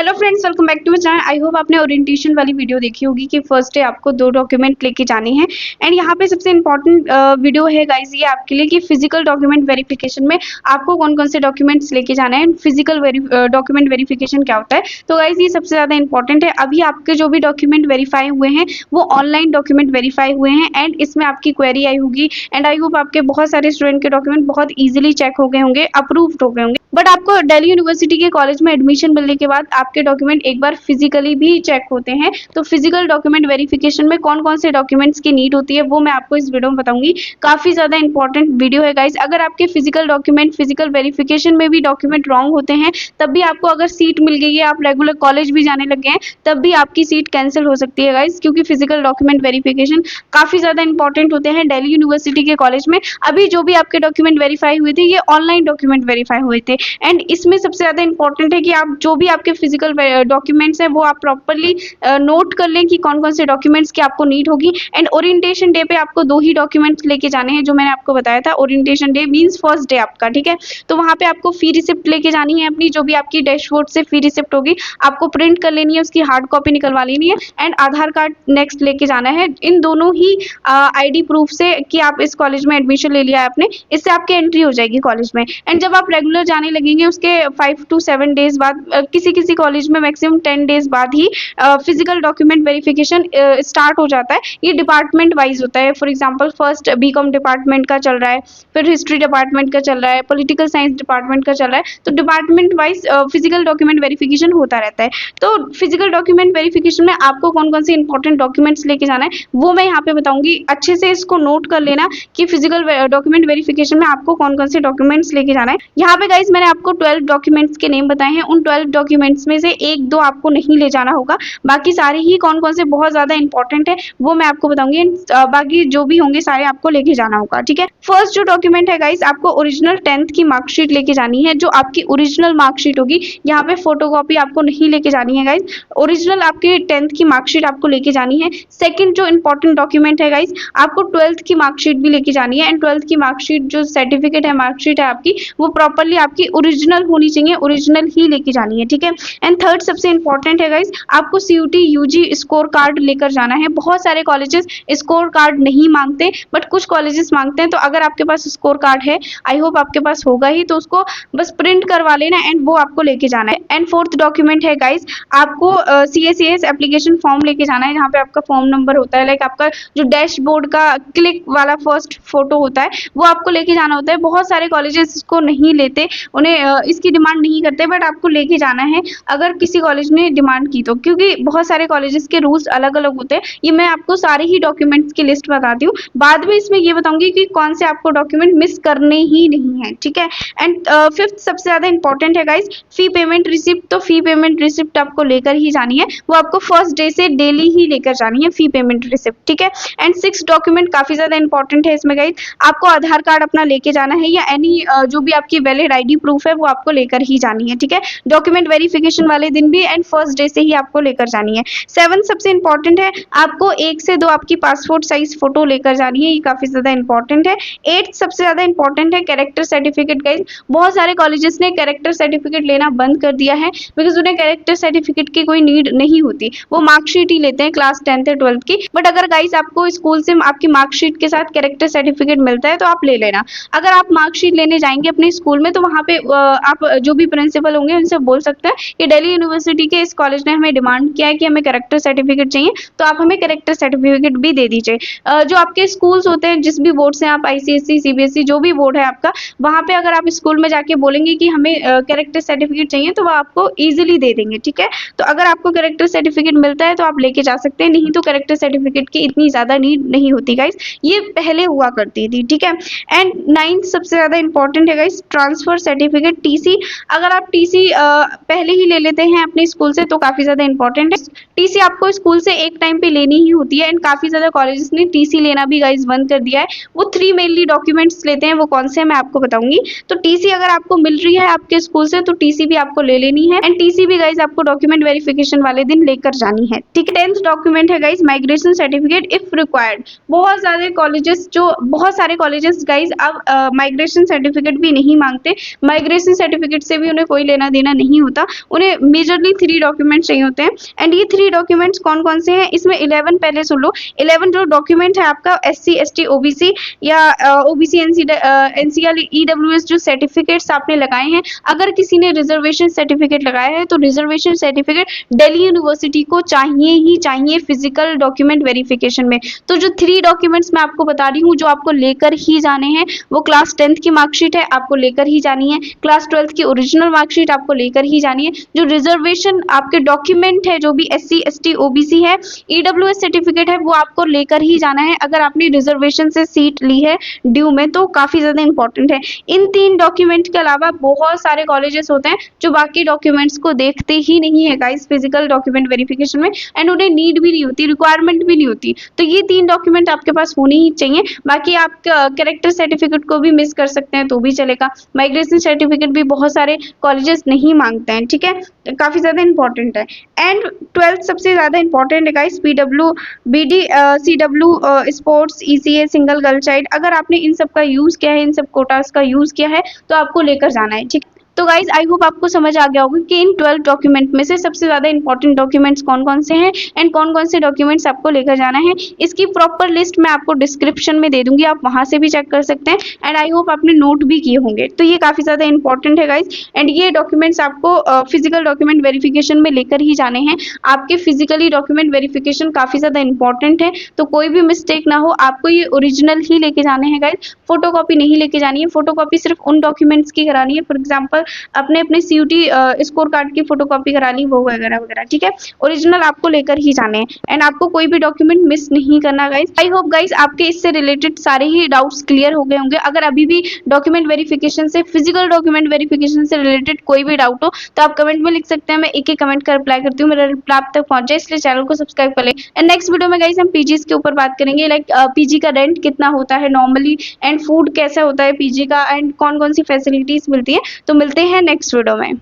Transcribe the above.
Hello friends, welcome back to my channel. I hope आपने orientation वाली video देखी होगी कि फर्स्ट डे आपको 2 डॉक्यूमेंट लेके जाने हैं। एंड यहाँ पे सबसे इंपॉर्टेंट वीडियो है गाइज ये आपके लिए कि फिजिकल डॉक्यूमेंट वेरिफिकेशन में आपको कौन-कौन से डॉक्यूमेंट्स लेके जाना है। फिजिकल डॉक्यूमेंट वेरिफिकेशन क्या होता है, तो गाइज ये सबसे ज़्यादा इंपॉर्टेंट है। अभी आपके जो भी डॉक्यूमेंट वेरीफाई हुए हैं वो ऑनलाइन डॉक्यूमेंट वेरीफाई हुए हैं एंड इसमें आपकी क्वेरी आई होगी एंड आई होप आपके बहुत सारे स्टूडेंट के डॉक्यूमेंट बहुत ईजिली चेक हो गए होंगे, अप्रूव्ड हो गए होंगे। बट आपको दिल्ली यूनिवर्सिटी के कॉलेज में एडमिशन मिलने के बाद आपके डॉक्यूमेंट एक बार फिजिकली भी चेक होते हैं। तो फिजिकल डॉक्यूमेंट वेरिफिकेशन में कौन कौन से डॉक्यूमेंट्स की नीड होती है वो मैं आपको इस वीडियो में बताऊंगी। काफी ज्यादा इंपॉर्टेंट वीडियो है गाइस। अगर आपके फिजिकल डॉक्यूमेंट फिजिकल वेरिफिकेशन में भी डॉक्यूमेंट रॉन्ग होते हैं तब भी आपको अगर सीट मिल गई है, आप रेगुलर कॉलेज भी जाने लग गए हैं, तब भी आपकी सीट कैंसिल हो सकती है गाइस, क्योंकि फिजिकल डॉक्यूमेंट वेरिफिकेशन काफी ज्यादा इंपॉर्टेंट होते हैं दिल्ली यूनिवर्सिटी के कॉलेज में। अभी जो भी आपके डॉक्यूमेंट वेरीफाई हुए थे ये ऑनलाइन डॉक्यूमेंट वेरीफाई हुए थे एंड इसमें सबसे ज्यादा इंपॉर्टेंट है कि आप जो भी आपके फिजिकल डॉक्यूमेंट्स हैं वो आप प्रॉपर्ली नोट कर लें कि कौन कौन से डॉक्यूमेंट्स की आपको नीड होगी। एंड ओरिएंटेशन डे पे आपको 2 ही डॉक्यूमेंट्स लेके जाने हैं जो मैंने आपको बताया था। Orientation day means first day आपका, ठीक है। तो वहां पे आपको फी रिसिप्ट लेके जानी है अपनी, जो भी आपकी डैशबोर्ड से फी रिसिप्ट होगी आपको प्रिंट कर लेनी है, उसकी हार्ड कॉपी निकलवा लेनी है एंड आधार कार्ड नेक्स्ट लेके जाना है। इन दोनों ही आईडी प्रूफ से कि आप इस कॉलेज में एडमिशन ले लिया है आपने, इससे आपकी एंट्री हो जाएगी कॉलेज में। एंड जब आप रेगुलर जाने लगेंगे उसके 5 to 7 डेज बाद, किसी किसी कॉलेज में मैक्सिमम 10 डेज बाद ही फिजिकल डॉक्यूमेंट वेरिफिकेशन स्टार्ट हो जाता है। ये डिपार्टमेंट वाइज होता है। For example first BCom department का चल रहा है, फिर हिस्ट्री डिपार्टमेंट का चल रहा है, पॉलिटिकल साइंस डिपार्टमेंट का चल रहा है, तो department wise physical document verification होता रहता है। तो फिजिकल डॉक्यूमेंट वेरिफिकेशन में आपको कौन कौन से इंपॉर्टेंट डॉक्यूमेंट्स लेके जाना है वो मैं यहाँ पे बताऊंगी। अच्छे से इसको नोट कर लेना कि फिजिकल डॉक्यूमेंट वेरिफिकेशन में आपको कौन कौन से डॉक्यूमेंट्स लेके जाना है। यहाँ पे गाइज मैंने आपको 12 डॉक्यूमेंट्स के नेम बताए हैं। उन 12 डॉक्यूमेंट्स में से 1-2 आपको नहीं ले जाना होगा, बाकी सारे ही कौन कौन से बहुत ज्यादा इंपॉर्टेंट है वो मैं आपको बताऊंगी। बाकी जो भी होंगे सारे आपको लेके जाना होगा, ठीक है। फर्स्ट जो डॉक्यूमेंट है गाइज, आपको ओरिजिनल 10th की मार्कशीट लेके जानी है, जो आपकी ओरिजिनल मार्कशीट होगी। यहाँ पे फोटोकॉपी आपको नहीं लेके जानी है गाइज, ओरिजिनल आपकी 10th की मार्कशीट आपको लेके जानी है। सेकंड जो इंपॉर्टेंट डॉक्यूमेंट है गाइज, आपको 12th की मार्कशीट भी लेके जानी है एंड 12th की मार्कशीट जो सर्टिफिकेट है, मार्कशीट है आपकी, वो प्रॉपर्ली आपकी ओरिजिनल होनी चाहिए, ओरिजिनल ही लेके जानी है, ठीक है। एंड थर्ड सबसे इंपॉर्टेंट है गाइज, आपको सीयूटी यूजी स्कोर कार्ड लेकर जाना है। बहुत सारे कॉलेजेस स्कोर कार्ड नहीं मांगते बट कुछ कॉलेजेस मांगते हैं, तो अगर आपके पास स्कोर कार्ड है, आई होप आपके पास होगा ही, तो उसको बस प्रिंट करवा लेना एंड वो आपको लेके जाना है। एंड फोर्थ डॉक्यूमेंट है गाइज, आपको CACS एप्लीकेशन फॉर्म लेके जाना है, जहाँ पे आपका फॉर्म नंबर होता है, लाइक आपका जो डैशबोर्ड का क्लिक वाला फर्स्ट फोटो होता है वो आपको लेके जाना होता है। बहुत सारे कॉलेजेस इसको नहीं लेते, उन्हें इसकी डिमांड नहीं करते, बट आपको लेके जाना है अगर किसी कॉलेज ने डिमांड की तो, क्योंकि बहुत सारे कॉलेजेस के रूल्स अलग अलग होते हैं। ये मैं आपको सारे ही डॉक्यूमेंट्स की लिस्ट बताती हूँ, बाद में इसमें ये बताऊंगी कि कौन से आपको डॉक्यूमेंट मिस करने ही नहीं है, ठीक है। एंड फिफ्थ सबसे ज्यादा इंपॉर्टेंट है गाइज, फी पेमेंट रिसिप्ट। तो फी पेमेंट रिसिप्ट आपको लेकर ही जानी है, वो आपको फर्स्ट डे से डेली ही लेकर जानी है फी पेमेंट रिसिप्ट, ठीक है। एंड सिक्स डॉक्यूमेंट काफी ज्यादा इंपॉर्टेंट है इसमें गाइज, आपको आधार कार्ड अपना लेके जाना है या एनी जो भी आपकी वैलिड आईडी प्रूफ है वो आपको लेकर ही जानी है, ठीक है। डॉक्यूमेंट वेरिफिकेशन वाले दिन भी एंड फर्स्ट डे से ही आपको लेकर जानी है। 7 सबसे इंपॉर्टेंट है, आपको 1 से 2 आपकी पासपोर्ट साइज फोटो लेकर जानी है, ये काफी ज्यादा इंपॉर्टेंट है। 8 सबसे ज्यादा इंपॉर्टेंट है, कैरेक्टर सर्टिफिकेट गाइज। बहुत सारे कॉलेजेस ने कैरेक्टर सर्टिफिकेट लेना बंद कर दिया है बिकॉज उन्हें कैरेक्टर सर्टिफिकेट की कोई नीड नहीं होती, वो मार्कशीट ही लेते हैं क्लास 10th या 12th की। बट अगर गाइज आपको स्कूल से आपकी मार्कशीट के साथ कैरेक्टर सर्टिफिकेट मिलता है तो आप ले लेना। अगर आप मार्कशीट लेने जाएंगे अपने स्कूल में तो वहाँ पे आप जो भी प्रिंसिपल होंगे उनसे बोल सकते हैं कि दिल्ली यूनिवर्सिटी के इस कॉलेज ने हमें डिमांड किया है कि हमें कैरेक्टर सर्टिफिकेट चाहिए, तो आप हमें कैरेक्टर सर्टिफिकेट भी दे दीजिए। जो आपके स्कूल्स होते हैं, जिस भी बोर्ड से आप ICSE CBSE जो भी बोर्ड है आपका, वहाँ पे अगर आप स्कूल में जाके बोलेंगे कि हमें कैरेक्टर सर्टिफिकेट चाहिए तो वो आपको ईजिली दे देंगे, ठीक है। तो अगर आपको कैरेक्टर सर्टिफिकेट मिलता है तो आप लेके जा सकते हैं, नहीं तो कैरेक्टर सर्टिफिकेट की इतनी ज्यादा नीड नहीं होती गाइज, ये पहले हुआ करती थी, ठीक है। एंड 9th सबसे ज्यादा इंपॉर्टेंट है गाइज, ट्रांसफर सर्टिफिकेट TC। अगर आप TC पहले ही ले लेते हैं अपने स्कूल से तो काफी ज्यादा इंपॉर्टेंट है। TC आपको स्कूल से एक टाइम पे लेनी ही होती है एंड काफी ज्यादा कॉलेजेस ने TC लेना भी गाइज बंद कर दिया है। वो 3 मेनली डॉक्यूमेंट्स लेते हैं, वो कौन से हैं मैं आपको बताऊंगी। तो TC अगर आपको मिल रही है आपके स्कूल से तो TC भी आपको ले लेनी है एंड TC भी गाइज आपको डॉक्यूमेंट वेरिफिकेशन वाले दिन लेकर जानी है, ठीक है। 10th डॉक्यूमेंट है guys, migration certificate if required. बहुत सारे कॉलेजेस गाइज अब माइग्रेशन सर्टिफिकेट भी नहीं मांगते, माइग्रेशन सर्टिफिकेट से भी उन्हें कोई लेना देना नहीं होता, उन्हें हमें मेजरली 3 डॉक्यूमेंट चाहिए होते हैं। एंड ये 3 डॉक्यूमेंट्स कौन कौन से हैं, इसमें 11 पहले सुन लो। 11 जो डॉक्यूमेंट है आपका SC ST OBC या OBC NCL EWS जो सर्टिफिकेट्स आपने लगाए हैं, अगर किसी ने रिजर्वेशन सर्टिफिकेट लगाया है तो रिजर्वेशन सर्टिफिकेट दिल्ली यूनिवर्सिटी को चाहिए ही चाहिए फिजिकल डॉक्यूमेंट वेरिफिकेशन में। तो जो 3 डॉक्यूमेंट्स मैं आपको बता रही हूँ जो आपको लेकर ही जाने हैं, वो क्लास 10th की मार्कशीट है, आपको लेकर ही जानी है। क्लास 12th की ओरिजिनल मार्कशीट आपको लेकर ही जानी है। जो रिजर्वेशन आपके डॉक्यूमेंट है, जो भी SC ST OBC है, EWS सर्टिफिकेट है, वो आपको लेकर ही जाना है अगर आपने रिजर्वेशन से सीट ली है ड्यू में, तो काफी ज्यादा इंपॉर्टेंट है। इन 3 डॉक्यूमेंट के अलावा बहुत सारे कॉलेजेस होते हैं जो बाकी डॉक्यूमेंट्स को देखते ही नहीं है गाइस फिजिकल डॉक्यूमेंट वेरिफिकेशन में, एंड उन्हें नीड भी नहीं होती, रिक्वायरमेंट भी नहीं होती। तो ये 3 डॉक्यूमेंट आपके पास होने ही चाहिए। बाकी आप कैरेक्टर सर्टिफिकेट को भी मिस कर सकते हैं तो भी चलेगा। माइग्रेशन सर्टिफिकेट भी बहुत सारे कॉलेजेस नहीं मांगते हैं, ठीक है, काफी ज्यादा इंपॉर्टेंट है। एंड 12th सबसे ज्यादा इंपॉर्टेंट है guys, PW BD CW sports ECA single girl child, अगर आपने इन सब का यूज किया है, इन सब कोटास का यूज किया है तो आपको लेकर जाना है, ठीक। तो गाइज आई होप आपको समझ आ गया होगा कि इन 12 डॉक्यूमेंट में से सबसे ज्यादा इंपॉर्टेंट डॉक्यूमेंट्स कौन कौन से हैं एंड कौन कौन से डॉक्यूमेंट्स आपको लेकर जाना है। इसकी प्रॉपर लिस्ट मैं आपको डिस्क्रिप्शन में दे दूंगी, आप वहां से भी चेक कर सकते हैं। एंड आई होप आपने नोट भी किए होंगे। तो ये काफी ज्यादा इंपॉर्टेंट है गाइज, एंड ये डॉक्यूमेंट्स आपको फिजिकल डॉक्यूमेंट वेरिफिकेशन में लेकर ही जाने हैं। आपके फिजिकली डॉक्यूमेंट वेरिफिकेशन काफी ज्यादा इंपॉर्टेंट है, तो कोई भी मिस्टेक ना हो, आपको ये ओरिजिनल ही लेके जाने हैं गाइज, फोटोकॉपी नहीं लेके जानी है। फोटोकॉपी सिर्फ उन डॉक्यूमेंट्स की करानी है, फॉर एग्जाम्पल अपने CUT स्कोर कार्ड की फोटोकॉपी करा ली, वो वगैरह वगैरह, ठीक है। ओरिजिनल आपको लेकर ही जाने हैं एंड आपको कोई भी डॉक्यूमेंट मिस नहीं करना गाइस। आई होप गाइस आपके इससे रिलेटेड सारे ही डाउट्स क्लियर हो गए होंगे। अगर अभी भी डॉक्यूमेंट वेरिफिकेशन से, फिजिकल डॉक्यूमेंट वेरिफिकेशन से रिलेटेड कोई भी डाउट हो तो आप कमेंट में लिख सकते हैं, मैं एक एक कमेंट का रिप्लाई करती हूँ, मेरा रिप्लाई आप तक पहुंच जाए, इसलिए चैनल को सब्सक्राइब कर ले। एंड नेक्स्ट वीडियो में गाइस हम PGs के ऊपर बात करेंगे, लाइक PG का रेंट कितना होता है नॉर्मली, एंड फूड कैसा होता है PG का, एंड कौन कौन सी फैसिलिटीज मिलती है। तो मिलते हैं नेक्स्ट वीडियो में।